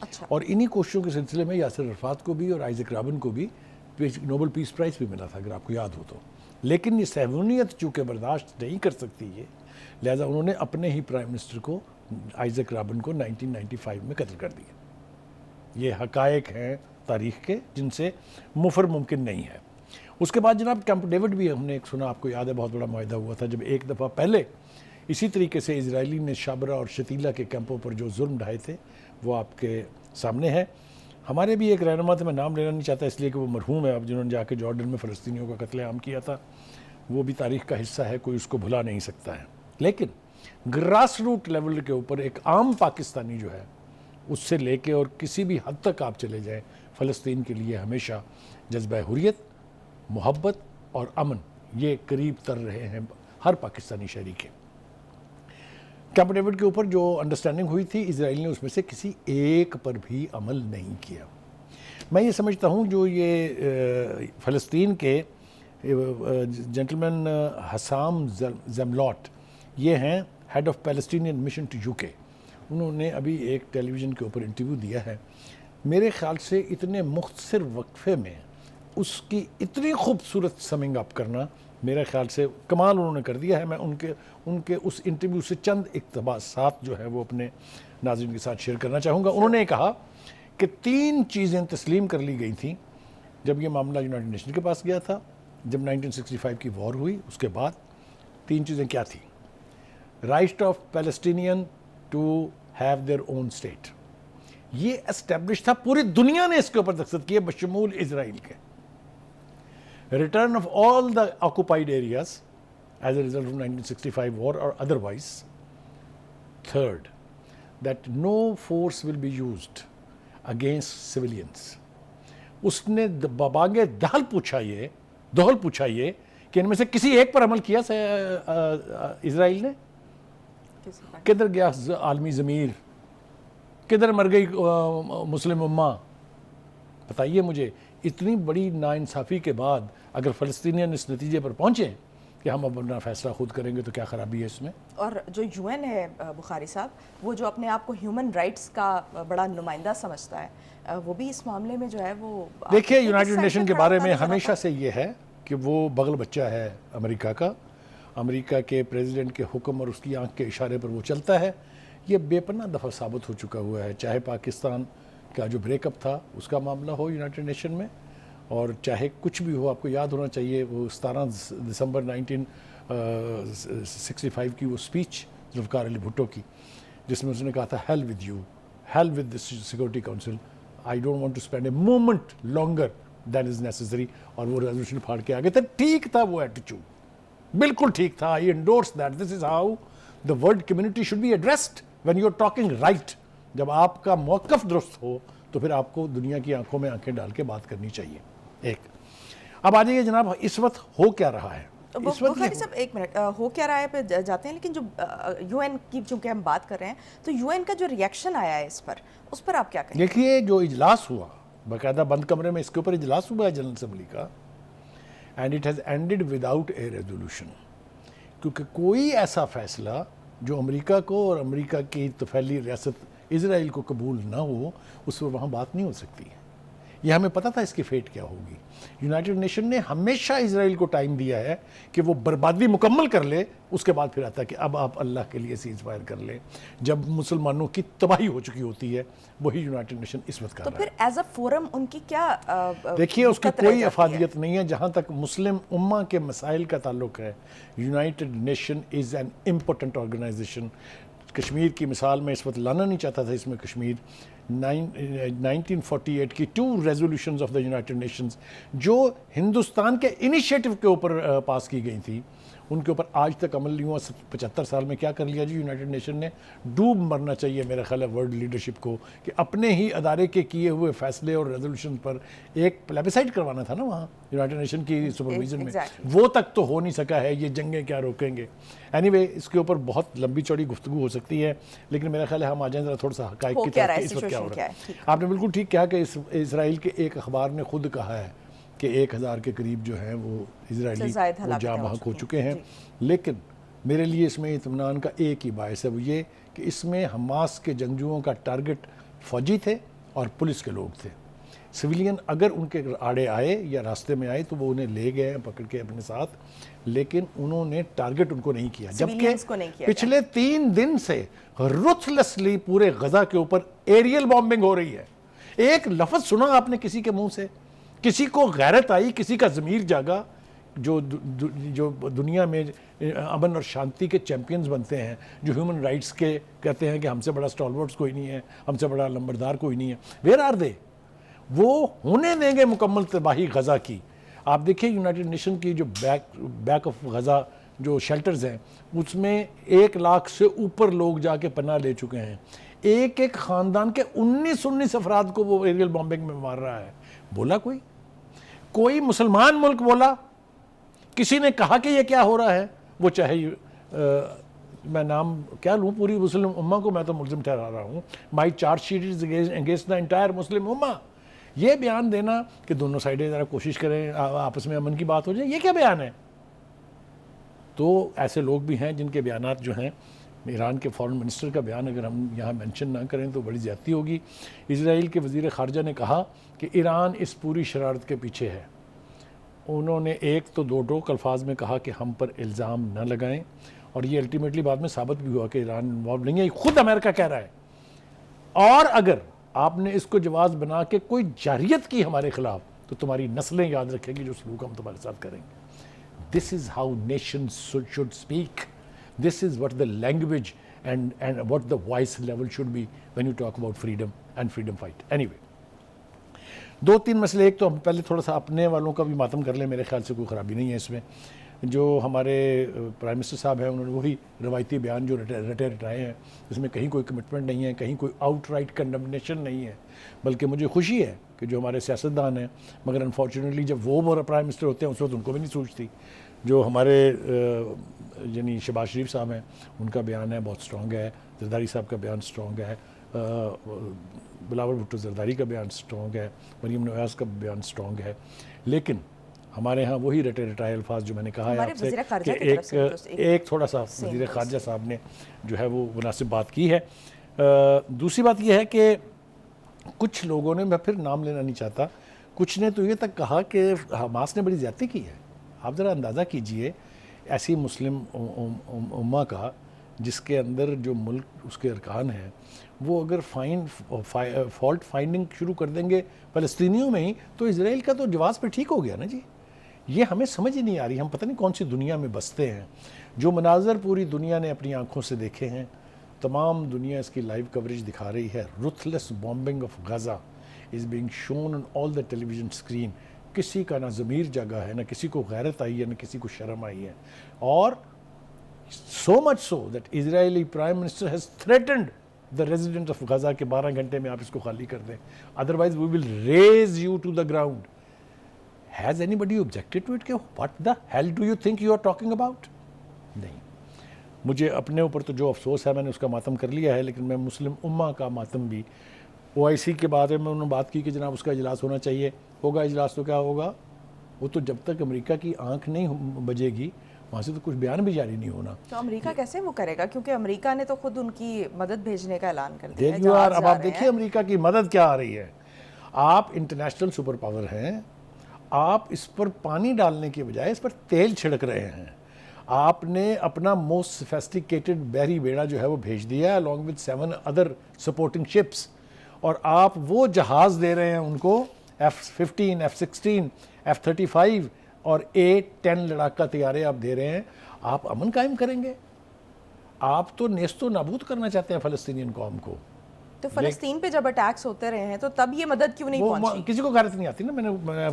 اچھا. اور انہی کوششوں کے سلسلے میں یاسر عرفات کو بھی اور آئزک رابن کو بھی نوبل پیس پرائز بھی ملا تھا اگر آپ کو یاد ہو تو. لیکن یہ صہیونیت چونکہ برداشت نہیں کر سکتی ہے، لہٰذا انہوں نے اپنے ہی پرائم منسٹر کو آئزک رابن کو 1995 میں قتل کر دیا. یہ حقائق ہیں تاریخ کے جن سے مفر ممکن نہیں ہے. اس کے بعد جناب کیمپ ڈیوڈ بھی ہم نے ایک سنا، آپ کو یاد ہے بہت بڑا معاہدہ ہوا تھا جب ایک دفعہ پہلے اسی طریقے سے اسرائیلی نے شابرا اور شتیلا کے کیمپوں پر جو ظلم ڈھائے تھے وہ آپ کے سامنے ہے. ہمارے بھی ایک رہنما تھے، میں نام لینا نہیں چاہتا اس لیے کہ وہ مرحوم ہے اب، جنہوں نے جا کے جارڈن میں فلسطینیوں کا قتل عام کیا تھا. وہ بھی تاریخ کا حصہ ہے، کوئی اس کو بھلا نہیں سکتا ہے. لیکن گراس روٹ لیول کے اوپر ایک عام پاکستانی جو ہے اس سے لے کے اور کسی بھی حد تک آپ چلے جائیں، فلسطین کے لیے ہمیشہ جذبہ حریت، محبت اور امن یہ قریب تر رہے ہیں ہر پاکستانی شہری کے. کیمپ ڈیوڈ کے اوپر جو انڈرسٹینڈنگ ہوئی تھی، اسرائیل نے اس میں سے کسی ایک پر بھی عمل نہیں کیا. میں یہ سمجھتا ہوں جو یہ فلسطین کے جنٹلمین حسام زملاٹ یہ ہیں head of Palestinian mission to U K, انہوں نے ابھی ایک ٹیلی ویژن کے اوپر انٹرویو دیا ہے. میرے خیال سے اتنے مختصر وقفے میں اس کی اتنی خوبصورت سمنگ اپ کرنا میرے خیال سے کمال انہوں نے کر دیا ہے. میں ان کے اس انٹرویو سے چند اقتباسات جو ہے وہ اپنے ناظرین کے ساتھ شیئر کرنا چاہوں گا. انہوں نے کہا کہ 3 چیزیں تسلیم کر لی گئی تھیں جب یہ معاملہ یونائٹڈ نیشن کے پاس گیا تھا، جب 1965 کی وار ہوئی اس کے بعد. 3 چیزیں کیا تھیں؟ Right of Palestinian to have their own state, یہ اسٹیبلش تھا، پوری دنیا نے اس کے اوپر دستخط کیے بشمول اسرائیل کے. Return of all the occupied areas as a result of 1965 war اور otherwise. Third, that no force will be used against civilians. اس نے بابانگ دہل پوچھا یہ کہ ان میں سے کسی ایک پر عمل کیا اسرائیل نے؟ کدھر گیا عالمی ضمیر؟ کدھر مر گئی مسلم امہ؟ بتائیے مجھے. اتنی بڑی ناانصافی کے بعد اگر فلسطینین اس نتیجے پر پہنچیں کہ ہم اپنا فیصلہ خود کریں گے تو کیا خرابی ہے اس میں؟ اور جو یو این ہے بخاری صاحب، وہ جو اپنے آپ کو ہیومن رائٹس کا بڑا نمائندہ سمجھتا ہے، وہ بھی اس معاملے میں جو ہے وہ دیکھیے یونائٹڈ نیشن کے بارے میں ہمیشہ سے یہ ہے کہ وہ بغل بچہ ہے امریکہ کا. امریکہ کے پریزیڈنٹ کے حکم اور اس کی آنکھ کے اشارے پر وہ چلتا ہے. یہ بے پناہ دفعہ ثابت ہو چکا ہوا ہے، چاہے پاکستان کا جو بریک اپ تھا اس کا معاملہ ہو یونائٹڈ نیشن میں، اور چاہے کچھ بھی ہو. آپ کو یاد ہونا چاہیے وہ 17 دسمبر 1965 کی وہ سپیچ ذوالفقار علی بھٹو کی، جس میں اس نے کہا تھا hell with you, hell with this security council, I don't want to spend a moment longer than is necessary. اور وہ ریزولوشن پھاڑ کے آگے تھا. ٹھیک تھا وہ ایٹیچیوڈ، بالکل ٹھیک تھا. I endorse that. This is how the world community should be addressed when you are talking right. جب آپ کا موقف درست ہو تو پھر آپ کو دنیا کی آنکھوں میں آنکھیں ڈال کے بات کرنی چاہیے. ایک اب آ جائیے جناب، اس وقت ہو کیا رہا ہے؟ بخاری صاحب ایک منٹ، ہو کیا رہا ہے پہ جاتے ہیں، لیکن جو یو این کی چونکہ ہم بات کر رہے ہیں تو یو این کا جو ریئیکشن آیا ہے اس پر آپ کیا کہیں؟ دیکھیے جو اجلاس ہوا باقاعدہ بند کمرے میں اس کے اوپر اجلاس ہوا ہے جنرل اسمبلی کا، and it has ended without a resolution. کیونکہ کوئی ایسا فیصلہ جو امریکہ کو اور امریکہ کی طفیلی ریاست اسرائیل کو قبول نہ ہو اس پر وہاں بات نہیں ہو سکتی. یہ ہمیں پتہ تھا اس کی فیٹ کیا ہوگی. یونائٹڈ نیشن نے ہمیشہ اسرائیل کو ٹائم دیا ہے کہ وہ بربادی مکمل کر لے، اس کے بعد پھر آتا ہے کہ اب آپ اللہ کے لیے سیز فائر کر لیں. جب مسلمانوں کی تباہی ہو چکی ہوتی ہے وہی یونائٹڈ نیشن اس وقت کر رہا ہے. تو پھر ایز اے فورم ان کی کیا دیکھیے اس کی کوئی افادیت نہیں ہے جہاں تک مسلم امہ کے مسائل کا تعلق ہے. United Nation is an important organisation. Kashmir کی مثال میں اس وقت لانا نہیں چاہتا تھا، اس میں کشمیر 1948 کی 2 resolutions of the United nations جو ہندوستان کے انیشیٹو کے اوپر پاس کی گئی تھی، ان کے اوپر آج تک عمل نہیں ہوا. 75 سال میں کیا کر لیا جی یونائٹڈ نیشن نے؟ ڈوب مرنا چاہیے میرا خیال ہے ورلڈ لیڈرشپ کو کہ اپنے ہی ادارے کے کیے ہوئے فیصلے اور ریزولوشن پر ایک پلیبیسائٹ کروانا تھا نا وہاں یونائٹڈ نیشن کی سپرویژن میں. وہ تک تو ہو نہیں سکا ہے. یہ جنگیں کیا روکیں گے؟ اینی وے اس کے اوپر بہت لمبی چوڑی گفتگو ہو سکتی ہے، لیکن میرا خیال ہے ہم آ جائیں ذرا تھوڑا سا حقائق کی طرف. اس وقت کیا ہو رہا ہے؟ آپ نے بالکل ٹھیک کہا کہ اسرائیل کے ایک اخبار نے خود کہا ہے کہ 1000 کے قریب جو ہیں وہ اسرائیلی جاں بحق ہو چکے ہیں. لیکن میرے لیے اس میں اطمینان کا ایک ہی باعث ہے، وہ یہ کہ اس میں حماس کے جنگجوؤں کا ٹارگٹ فوجی تھے اور پولیس کے لوگ تھے. سویلین اگر ان کے آڑے آئے یا راستے میں آئے تو وہ انہیں لے گئے ہیں پکڑ کے اپنے ساتھ, لیکن انہوں نے ٹارگٹ ان کو نہیں کیا. جبکہ پچھلے 3 دن سے رتھلیسلی پورے غزہ کے اوپر ایریل بامبنگ ہو رہی ہے. ایک لفظ سنا آپ نے کسی کے منہ سے؟ کسی کو غیرت آئی, کسی کا ضمیر جاگا؟ جو دنیا میں امن اور شانتی کے چیمپئنز بنتے ہیں, جو ہیومن رائٹس کے کہتے ہیں کہ ہم سے بڑا اسٹالورٹس کوئی نہیں ہے, ہم سے بڑا لمبردار کوئی نہیں ہے, ویئر آر دے؟ وہ ہونے دیں گے مکمل تباہی غزہ کی؟ آپ دیکھیں یونائٹڈ نیشن کی جو بیک آف غزہ جو شیلٹرز ہیں, اس میں 1 لاکھ سے اوپر لوگ جا کے پناہ لے چکے ہیں. ایک خاندان کے 19 افراد کو وہ ایریل بامبنگ میں مار رہا ہے. بولا کوئی مسلمان ملک بولا؟ کسی نے کہا کہ یہ کیا ہو رہا ہے؟ وہ چاہے میں نام کیا لوں پوری مسلم امہ کو میں تو ملزم ٹھہرا رہا ہوں. My charge sheet is against the entire Muslim امہ. یہ بیان دینا کہ دونوں سائڈیں ذرا کوشش کریں آپس میں امن کی بات ہو جائے, یہ کیا بیان ہے؟ تو ایسے لوگ بھی ہیں جن کے بیانات جو ہیں, ایران کے فارن منسٹر کا بیان اگر ہم یہاں مینشن نہ کریں تو بڑی زیادتی ہوگی. اسرائیل کے وزیر خارجہ نے کہا کہ ایران اس پوری شرارت کے پیچھے ہے. انہوں نے ایک تو 2 ٹوک الفاظ میں کہا کہ ہم پر الزام نہ لگائیں, اور یہ الٹیمیٹلی بعد میں ثابت بھی ہوا کہ ایران انوالو نہیں ہے, خود امریکہ کہہ رہا ہے. اور اگر آپ نے اس کو جواز بنا کے کوئی جارحیت کی ہمارے خلاف تو تمہاری نسلیں یاد رکھیں گی جو سلوک ہم تمہارے ساتھ کریں گے. This is how nations should speak. This is what the language and what the voice level should be when you talk about freedom and freedom fight. Anyway, 2-3 مسئلے. ایک تو ہم پہلے تھوڑا سا اپنے والوں کا بھی ماتم کر لیں, میرے خیال سے کوئی خرابی نہیں ہے اس میں. جو ہمارے پرائم منسٹر صاحب ہیں, انہوں نے وہی روایتی بیان جو رٹے رٹائے ہیں, اس میں کہیں کوئی کمٹمنٹ نہیں ہے, کہیں کوئی آؤٹ رائٹ کنڈمنیشن نہیں ہے. بلکہ مجھے خوشی ہے کہ جو ہمارے سیاستدان ہیں, مگر انفارچونیٹلی جب وہ پرائم منسٹر ہوتے ہیں اس وقت ان کو بھی نہیں سوچتی. جو ہمارے یعنی شہباز شریف صاحب ہیں, ان کا بیان ہے بہت سٹرونگ ہے, زرداری صاحب کا بیان سٹرونگ ہے, بلاول بھٹو زرداری کا بیان سٹرونگ ہے, مریم نواز کا بیان سٹرونگ ہے. لیکن ہمارے ہاں وہی رٹے رٹائے الفاظ جو میں نے کہا ہے آپ سے کہ ایک تھوڑا سا وزیر خارجہ صاحب نے جو ہے وہ مناسب بات کی ہے. دوسری بات یہ ہے کہ کچھ لوگوں نے, میں پھر نام لینا نہیں چاہتا, کچھ نے تو یہ تک کہا کہ حماس نے بڑی زیادتی کی ہے. آپ ذرا اندازہ کیجئے ایسی مسلم امہ کا جس کے اندر جو ملک اس کے ارکان ہیں, وہ اگر فالٹ فائنڈنگ شروع کر دیں گے فلسطینیوں میں ہی, تو اسرائیل کا تو جواز پہ ٹھیک ہو گیا نا جی. یہ ہمیں سمجھ ہی نہیں آ رہی, ہم پتہ نہیں کون سی دنیا میں بستے ہیں. جو مناظر پوری دنیا نے اپنی آنکھوں سے دیکھے ہیں, تمام دنیا اس کی لائیو کوریج دکھا رہی ہے. رuthless bombing of Gaza is being shown on all the television screen. کسی کا نہ ضمیر جاگا ہے, نہ کسی کو غیرت آئی ہے, نہ کسی کو شرم آئی ہے. اور so much so that Israeli Prime Minister has threatened the residents of Gaza کہ 12 گھنٹے میں آپ اس کو خالی کر دیں, otherwise we will raise you to the ground. Has anybody objected to it کہ what the hell do you think you are talking about? نہیں. مجھے اپنے اوپر تو جو افسوس ہے میں نے اس کا ماتم کر لیا ہے, لیکن میں مسلم امہ کا ماتم بھی, OIC کے بارے میں انہوں نے بات کی کہ جناب اس کا اجلاس ہونا چاہیے. ہوگا اجلاس تو کیا ہوگا, وہ تو جب تک امریکہ کی آنکھ نہیں بجے گی وہاں سے تو کچھ بیان بھی جاری نہیں ہونا. تو امریکہ کیسے وہ کرے گا, کیونکہ امریکہ نے تو خود ان کی مدد بھیجنے کا اعلان کر دیا ہے. اب آپ دیکھیے امریکہ کی مدد کیا آ رہی ہے. آپ انٹرنیشنل سپر پاور ہیں, آپ اس پر پانی ڈالنے کے بجائے اس پر تیل چھڑک رہے ہیں. آپ نے اپنا موسٹ سفیسٹیکیٹڈ بحری بیڑا جو ہے وہ بھیج دیا ہے along with 7 other supporting ships, اور آپ وہ جہاز دے رہے ہیں ان کو, F-15, F-16, F-35 اور A-10 لڑاکا طیارے آپ دے رہے ہیں. آپ امن قائم کریں گے؟ آپ تو نیست و نابود کرنا چاہتے ہیں فلسطینین قوم کو. تو فلسطین پہ جب اٹیکس ہوتے رہے ہیں تو تب یہ مدد کیوں نہیں پہنچی؟ کسی کو غیرت نہیں آتی نا. میں نے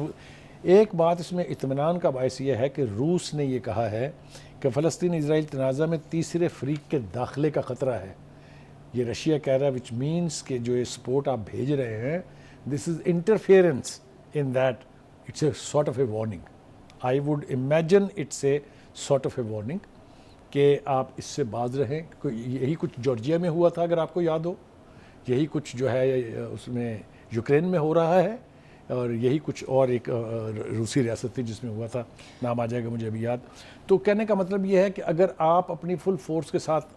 ایک بات اس میں اطمینان کا باعث یہ ہے کہ روس نے یہ کہا ہے کہ فلسطین اسرائیل تنازع میں تیسرے فریق کے داخلے کا خطرہ ہے. یہ رشیا کہہ رہا ہے وچ مینس کہ جو یہ سپورٹ آپ بھیج رہے ہیں this is interference in that, it's a sort of a warning. I would imagine it's a sort of a warning کہ آپ اس سے باز رہیں. یہی کچھ جارجیا میں ہوا تھا اگر آپ کو یاد ہو, یہی کچھ جو ہے اس میں یوکرین میں ہو رہا ہے, اور یہی کچھ اور ایک روسی ریاست تھی جس میں ہوا تھا, نام آ جائے گا مجھے ابھی یاد. تو کہنے کا مطلب یہ ہے کہ اگر آپ اپنی فل فورس کے ساتھ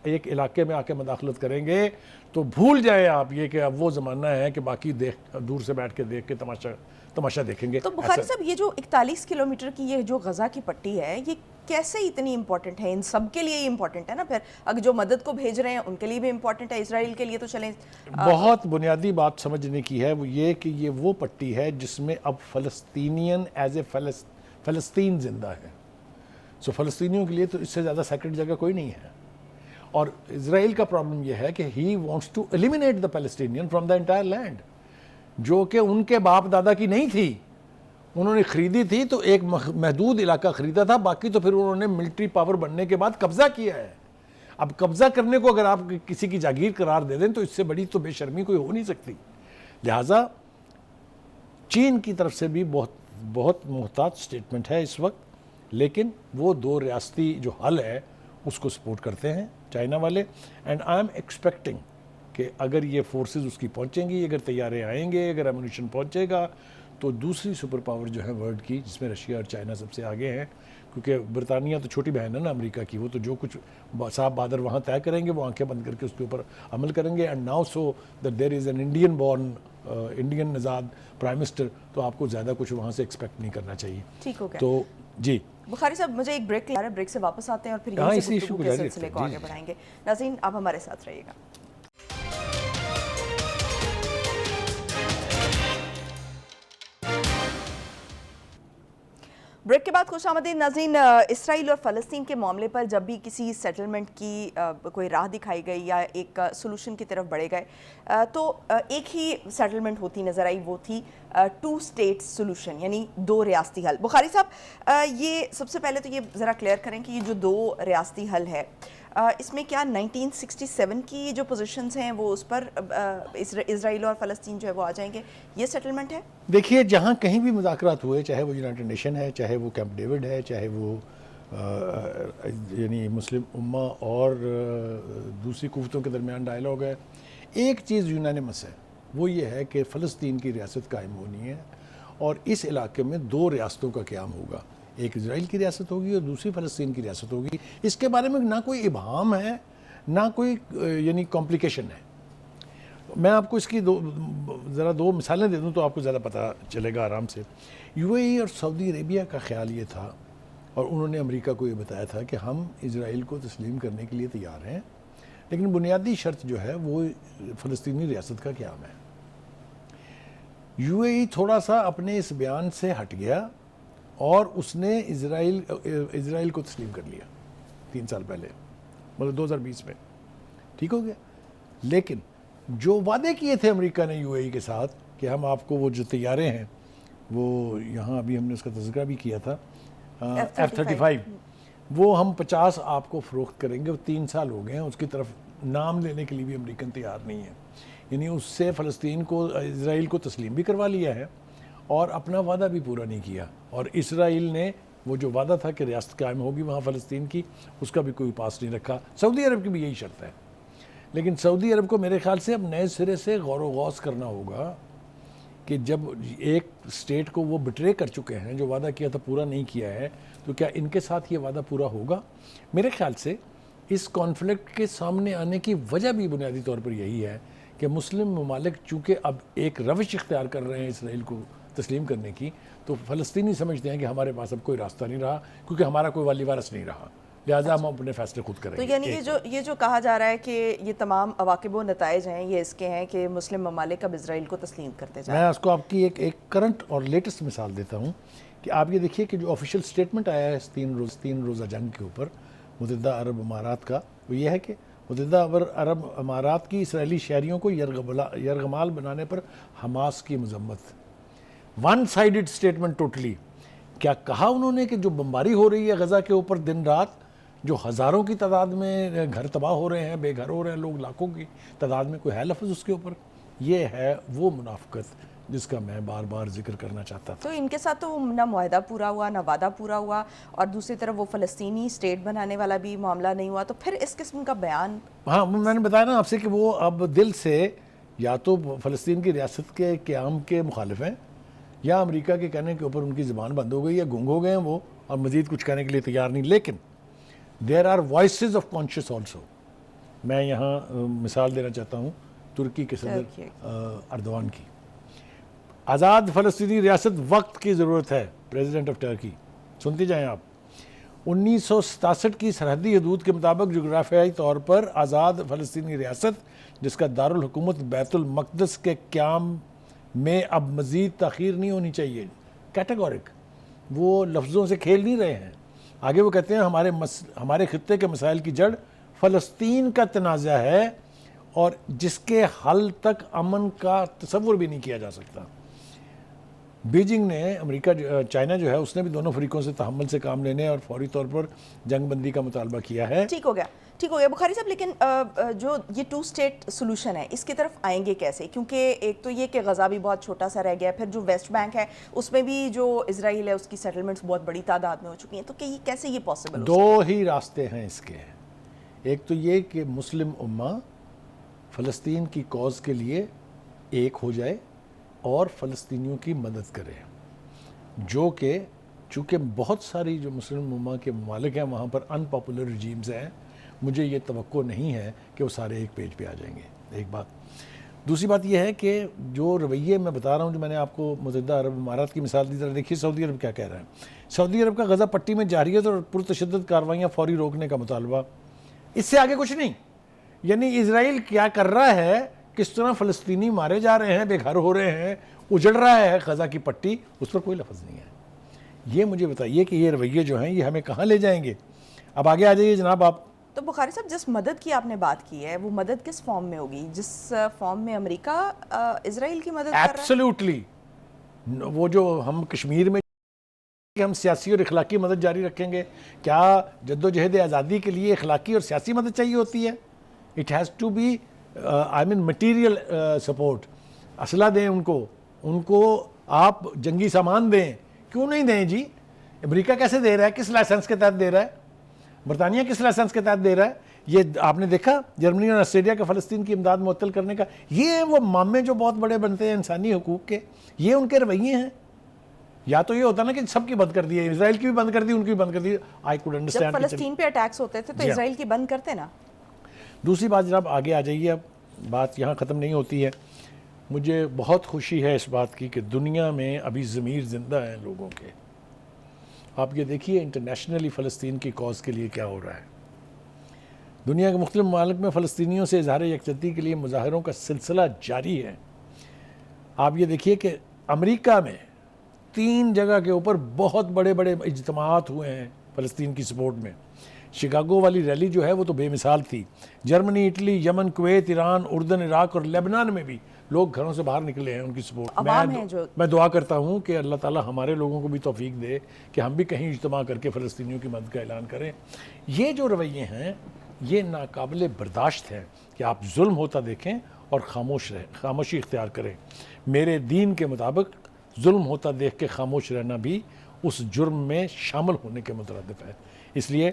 ایک علاقے میں آ کے مداخلت کریں گے تو بھول جائیں آپ یہ کہ اب وہ زمانہ ہے کہ باقی دور سے بیٹھ کے دیکھ کے تماشا دیکھیں گے. تو بخاری صاحب یہ جو 41 کلومیٹر کی یہ جو غزہ کی پٹی ہے یہ کیسے اتنی امپورٹنٹ ہے؟ ان سب کے لیے امپورٹنٹ ہے نا، پھر اگر جو مدد کو بھیج رہے ہیں ان کے لیے بھی امپورٹنٹ ہے، اسرائیل کے لیے تو چلیں. بہت بنیادی بات سمجھنے کی ہے وہ یہ کہ یہ وہ پٹی ہے جس میں اب فلسطینین ایز اے فلسطین زندہ ہے. سو فلسطینیوں کے لیے تو اس سے زیادہ سیکرڈ جگہ کوئی نہیں ہے. اور اسرائیل کا پرابلم یہ ہے کہ he wants to eliminate the Palestinian from the entire land, جو کہ ان کے باپ دادا کی نہیں تھی. انہوں نے خریدی تھی تو ایک محدود علاقہ خریدا تھا، باقی تو پھر انہوں نے ملٹری پاور بننے کے بعد قبضہ کیا ہے. اب قبضہ کرنے کو اگر آپ کسی کی جاگیر قرار دے دیں تو اس سے بڑی تو بے شرمی کوئی ہو نہیں سکتی. لہٰذا چین کی طرف سے بھی بہت محتاط سٹیٹمنٹ ہے اس وقت، لیکن وہ دو ریاستی جو حل ہے اس کو سپورٹ کرتے ہیں چائنا والے. اینڈ آئی ایم ایکسپیکٹنگ کہ اگر یہ فورسز اس کی پہنچیں گی، اگر طیارے آئیں گے، اگر ایمونیشن پہنچے گا، تو دوسری سپر پاور جو ہے ورلڈ کی، جس میں رشیا اور چائنا سب سے آگے ہیں، کیونکہ برطانیہ تو چھوٹی بہن ہے نا امریکہ کی، وہ تو جو کچھ صاحب بادر وہاں طے کریں گے وہ آنکھیں بند کر کے اس کے اوپر عمل کریں گے. And now so that there is an Indian born Indian نژاد پرائم منسٹر، تو آپ کو زیادہ کچھ وہاں سے ایکسپیکٹ نہیں کرنا چاہیے. ٹھیک ہو گیا. تو جی بخاری صاحب مجھے ایک بریک لینا ہے، بریک سے واپس آتے ہیں اور پھر یہیں سے گفتگو کے سلسلے کو آگے بڑھائیں گے. ناظرین آپ ہمارے ساتھ رہیے گا. بریک کے بعد خوش آمدید ناظرین. اسرائیل اور فلسطین کے معاملے پر جب بھی کسی سیٹلمنٹ کی کوئی راہ دکھائی گئی یا ایک سولوشن کی طرف بڑھے گئے تو ایک ہی سیٹلمنٹ ہوتی نظر آئی، وہ تھی 2 اسٹیٹ سولوشن، یعنی 2 ریاستی حل. بخاری صاحب یہ سب سے پہلے تو یہ ذرا کلیئر کریں کہ یہ جو 2 ریاستی حل ہے اس میں کیا 1967 کی جو پوزیشنز ہیں وہ اس پر اسرائیل اور فلسطین جو ہے وہ آ جائیں گے، یہ سیٹلمنٹ ہے؟ دیکھیے جہاں کہیں بھی مذاکرات ہوئے، چاہے وہ یونائٹڈ نیشن ہے، چاہے وہ کیمپ ڈیوڈ ہے، چاہے وہ یعنی مسلم امہ اور دوسری قوتوں کے درمیان ڈائلاگ ہے، ایک چیز یونانیمس ہے، وہ یہ ہے کہ فلسطین کی ریاست قائم ہونی ہے اور اس علاقے میں 2 ریاستوں کا قیام ہوگا. ایک اسرائیل کی ریاست ہوگی اور دوسری فلسطین کی ریاست ہوگی. اس کے بارے میں نہ کوئی ابہام ہے نہ کوئی یعنی کمپلیکیشن ہے. میں آپ کو اس کی ذرا 2 مثالیں دے دوں تو آپ کو زیادہ پتہ چلے گا آرام سے. یو اے ای اور سعودی عربیہ کا خیال یہ تھا اور انہوں نے امریکہ کو یہ بتایا تھا کہ ہم اسرائیل کو تسلیم کرنے کے لیے تیار ہیں، لیکن بنیادی شرط جو ہے وہ فلسطینی ریاست کا قیام ہے. یو اے ای تھوڑا سا اپنے اس بیان سے ہٹ گیا اور اس نے اسرائیل کو تسلیم کر لیا 3 سال پہلے، مطلب 2020 میں. ٹھیک ہو گیا. لیکن جو وعدے کیے تھے امریکہ نے یو اے ای کے ساتھ کہ ہم آپ کو وہ جو طیارے ہیں وہ یہاں ابھی ہم نے اس کا تذکرہ بھی کیا تھا F-35، وہ ہم 50 آپ کو فروخت کریں گے. 3 سال ہو گئے ہیں، اس کی طرف نام لینے کے لیے بھی امریکن تیار نہیں ہے. یعنی اس سے فلسطین کو اسرائیل کو تسلیم بھی کروا لیا ہے اور اپنا وعدہ بھی پورا نہیں کیا. اور اسرائیل نے وہ جو وعدہ تھا کہ ریاست قائم ہوگی وہاں فلسطین کی، اس کا بھی کوئی پاس نہیں رکھا. سعودی عرب کی بھی یہی شرط ہے، لیکن سعودی عرب کو میرے خیال سے اب نئے سرے سے غور و غوص کرنا ہوگا کہ جب ایک اسٹیٹ کو وہ بٹرے کر چکے ہیں، جو وعدہ کیا تھا پورا نہیں کیا ہے، تو کیا ان کے ساتھ یہ وعدہ پورا ہوگا؟ میرے خیال سے اس کانفلکٹ کے سامنے آنے کی وجہ بھی بنیادی طور پر یہی ہے کہ مسلم ممالک چونکہ اب ایک روش اختیار کر رہے ہیں اسرائیل کو تسلیم کرنے کی، تو فلسطینی سمجھتے ہیں کہ ہمارے پاس اب کوئی راستہ نہیں رہا کیونکہ ہمارا کوئی والی وارث نہیں رہا، لہٰذا ہم اپنے فیصلے خود کریں گے. تو یعنی یہ جو کہا جا رہا ہے کہ یہ تمام عواقب و نتائج ہیں یہ اس کے ہیں کہ مسلم ممالک اب اسرائیل کو تسلیم کرتے جائیں. میں اس کو آپ کی ایک کرنٹ اور لیٹسٹ مثال دیتا ہوں کہ آپ یہ دیکھیے کہ جو آفیشیل سٹیٹمنٹ آیا ہے 3 روزہ جنگ کے اوپر متحدہ عرب امارات کا، وہ یہ ہے کہ متحدہ عرب امارات کی اسرائیلی شہریوں کو یرغمال بنانے پر حماس کی مذمت. One sided statement totally. کیا کہا انہوں نے کہ جو بمباری ہو رہی ہے غزہ کے اوپر دن رات، جو ہزاروں کی تعداد میں گھر تباہ ہو رہے ہیں، بے گھر ہو رہے ہیں لوگ، لاکھوں کی تعداد میں، کوئی ہے لفظ اس کے اوپر؟ یہ ہے وہ منافقت جس کا میں بار بار ذکر کرنا چاہتا تھا. تو ان کے ساتھ تو نہ معاہدہ پورا ہوا نہ وعدہ پورا ہوا، اور دوسری طرف وہ فلسطینی اسٹیٹ بنانے والا بھی معاملہ نہیں ہوا، تو پھر اس قسم کا بیان. ہاں میں نے بتایا نا آپ سے کہ وہ اب دل سے یا تو فلسطین کی ریاست کے قیام کے مخالف ہیں یا امریکہ کے کہنے کے اوپر ان کی زبان بند ہو گئی یا گنگ ہو گئے ہیں وہ، اور مزید کچھ کہنے کے لیے تیار نہیں. لیکن there are voices of conscience also میں یہاں مثال دینا چاہتا ہوں ترکی کے صدر اردوان کی. آزاد فلسطینی ریاست وقت کی ضرورت ہے. پریزیڈنٹ آف ٹرکی, سنتی جائیں آپ. 1967 کی سرحدی حدود کے مطابق جغرافیائی طور پر آزاد فلسطینی ریاست جس کا دارالحکومت بیت المقدس کے قیام میں اب مزید تاخیر نہیں ہونی چاہیے. کیٹیگورک, وہ لفظوں سے کھیل نہیں رہے ہیں. آگے وہ کہتے ہیں ہمارے خطے کے مسائل کی جڑ فلسطین کا تنازع ہے اور جس کے حل تک امن کا تصور بھی نہیں کیا جا سکتا. بیجنگ نے امریکہ چائنا جو ہے اس نے بھی دونوں فریقوں سے تحمل سے کام لینے اور فوری طور پر جنگ بندی کا مطالبہ کیا ہے. ٹھیک ہو گیا بخاری صاحب, لیکن جو یہ 2 اسٹیٹ سولوشن ہے اس کی طرف آئیں گے کیسے؟ کیونکہ ایک تو یہ کہ غزہ بھی بہت چھوٹا سا رہ گیا, پھر جو ویسٹ بینک ہے اس میں بھی جو اسرائیل ہے اس کی سیٹلمنٹس بہت بڑی تعداد میں ہو چکی ہیں, تو کہ یہ کیسے یہ پاسبل؟ 2 ہی راستے ہیں اس کے. ایک تو یہ کہ مسلم امہ فلسطین کی کاز کے لیے ایک ہو جائے اور فلسطینیوں کی مدد کرے, جو کہ چونکہ بہت ساری جو مسلم امہ کے ممالک ہیں وہاں پر ان پاپولر ریجیمز ہیں, مجھے یہ توقع نہیں ہے کہ وہ سارے ایک پیج پہ آ جائیں گے. ایک بات. دوسری بات یہ ہے کہ جو رویے میں بتا رہا ہوں, جو میں نے آپ کو متحدہ عرب امارات کی مثال دی, طرح دیکھیے سعودی عرب کیا کہہ رہا ہے. سعودی عرب کا غزہ پٹی میں جارحیت اور پرتشدد کارروائیاں فوری روکنے کا مطالبہ, اس سے آگے کچھ نہیں. یعنی اسرائیل کیا کر رہا ہے, کس طرح فلسطینی مارے جا رہے ہیں, بے گھر ہو رہے ہیں, اجڑ رہا ہے غزہ کی پٹی, اس پر کوئی لفظ نہیں ہے. یہ مجھے بتائیے کہ یہ رویے جو ہیں یہ ہمیں کہاں لے جائیں گے؟ اب آگے آ جائیے جناب آپ. تو بخاری صاحب جس مدد کی آپ نے بات کی ہے وہ مدد کس فارم میں ہوگی؟ جس فارم میں امریکہ اسرائیل کی مدد کر رہا ہے؟ ایبسلیوٹلی. وہ جو ہم کشمیر میں کہ ہم سیاسی اور اخلاقی مدد جاری رکھیں گے, کیا جد و جہد آزادی کے لیے اخلاقی اور سیاسی مدد چاہیے ہوتی ہے؟ It has to be material support. اسلحہ دیں ان کو آپ جنگی سامان دیں. کیوں نہیں دیں جی؟ امریکہ کیسے دے رہا ہے, کس لائسنس کے تحت دے رہا ہے؟ برطانیہ کس لائسنس کے تحت دے رہا ہے؟ یہ آپ نے دیکھا جرمنی اور آسٹریلیا کا فلسطین کی امداد معطل کرنے کا. یہ وہ مامے جو بہت بڑے بنتے ہیں انسانی حقوق کے, یہ ان کے رویے ہیں. یا تو یہ ہوتا نا کہ سب کی بند کر دی, اسرائیل کی بھی بند کر دی, ان کی بھی بند کر دی. I could understand. جب فلسطین پہ اٹیکس ہوتے تھے تو اسرائیل کی بند کرتے نا. دوسری بات جناب آگے آ جائیے, اب بات یہاں ختم نہیں ہوتی ہے. مجھے بہت خوشی ہے اس بات کی کہ دنیا میں ابھی ضمیر زندہ ہیں لوگوں کے. آپ یہ دیکھیے انٹرنیشنلی فلسطین کی کاز کے لیے کیا ہو رہا ہے. دنیا کے مختلف ممالک میں فلسطینیوں سے اظہار یکجہتی کے لیے مظاہروں کا سلسلہ جاری ہے. آپ یہ دیکھیے کہ امریکہ میں 3 جگہ کے اوپر بہت بڑے بڑے اجتماعات ہوئے ہیں فلسطین کی سپورٹ میں. شکاگو والی ریلی جو ہے وہ تو بے مثال تھی. جرمنی, اٹلی, یمن, کویت, ایران, اردن, عراق اور لیبنان میں بھی لوگ گھروں سے باہر نکلے ہیں ان کی سپورٹ. میں دعا کرتا ہوں کہ اللہ تعالیٰ ہمارے لوگوں کو بھی توفیق دے کہ ہم بھی کہیں اجتماع کر کے فلسطینیوں کی مدد کا اعلان کریں. یہ جو رویے ہیں یہ ناقابل برداشت ہے کہ آپ ظلم ہوتا دیکھیں اور خاموشی اختیار کریں. میرے دین کے مطابق ظلم ہوتا دیکھ کے خاموش رہنا بھی اس جرم میں شامل ہونے کے مترادف ہے. اس لیے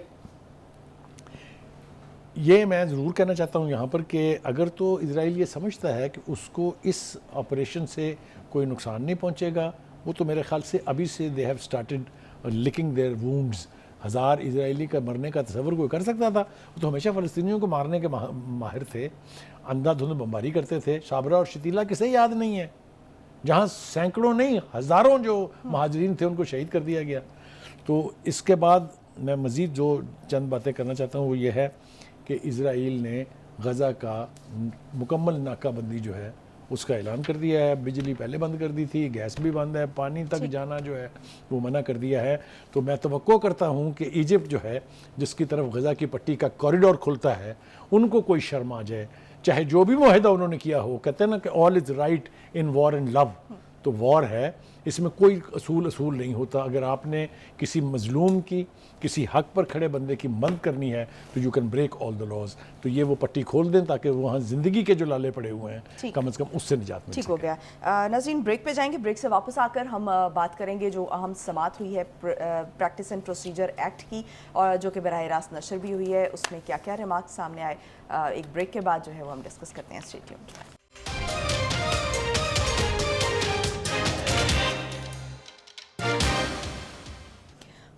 یہ میں ضرور کہنا چاہتا ہوں یہاں پر کہ اگر تو اسرائیل یہ سمجھتا ہے کہ اس کو اس آپریشن سے کوئی نقصان نہیں پہنچے گا, وہ تو میرے خیال سے ابھی سے they have started licking their wounds. 1000 اسرائیلی کا مرنے کا تصور کوئی کر سکتا تھا؟ وہ تو ہمیشہ فلسطینیوں کو مارنے کے ماہر تھے, اندھا دھند بمباری کرتے تھے. شابرا اور شتیلا کسے یاد نہیں ہے, جہاں سینکڑوں نہیں ہزاروں جو مہاجرین تھے ان کو شہید کر دیا گیا. تو اس کے بعد میں مزید جو چند باتیں کرنا چاہتا ہوں وہ یہ ہے کہ اسرائیل نے غزہ کا مکمل ناکہ بندی جو ہے اس کا اعلان کر دیا ہے. بجلی پہلے بند کر دی تھی, گیس بھی بند ہے, پانی تک جانا جو ہے وہ منع کر دیا ہے. تو میں توقع کرتا ہوں کہ ایجپٹ جو ہے جس کی طرف غزہ کی پٹی کا کوریڈور کھلتا ہے, ان کو کوئی شرم آ جائے, چاہے جو بھی معاہدہ انہوں نے کیا ہو. کہتے ہیں نا کہ آل is right in war and لو, تو وار ہے, اس میں کوئی اصول نہیں ہوتا. اگر آپ نے کسی مظلوم کی, کسی حق پر کھڑے بندے کی مدد کرنی ہے تو you can break all the laws. تو یہ وہ پٹی کھول دیں تاکہ وہاں زندگی کے جو لالے پڑے ہوئے ہیں کم از کم اس سے نجات مل سکے. ٹھیک ہو گیا. ناظرین بریک پہ جائیں گے, بریک سے واپس آ کر ہم بات کریں گے جو اہم سماعت ہوئی ہے پریکٹس اینڈ پروسیجر ایکٹ کی, اور جو کہ براہ راست نشر بھی ہوئی ہے, اس میں کیا کیا ریمارکس سامنے آئے. ایک بریک کے بعد جو ہے وہ ہم ڈسکس کرتے ہیں. Stay tuned.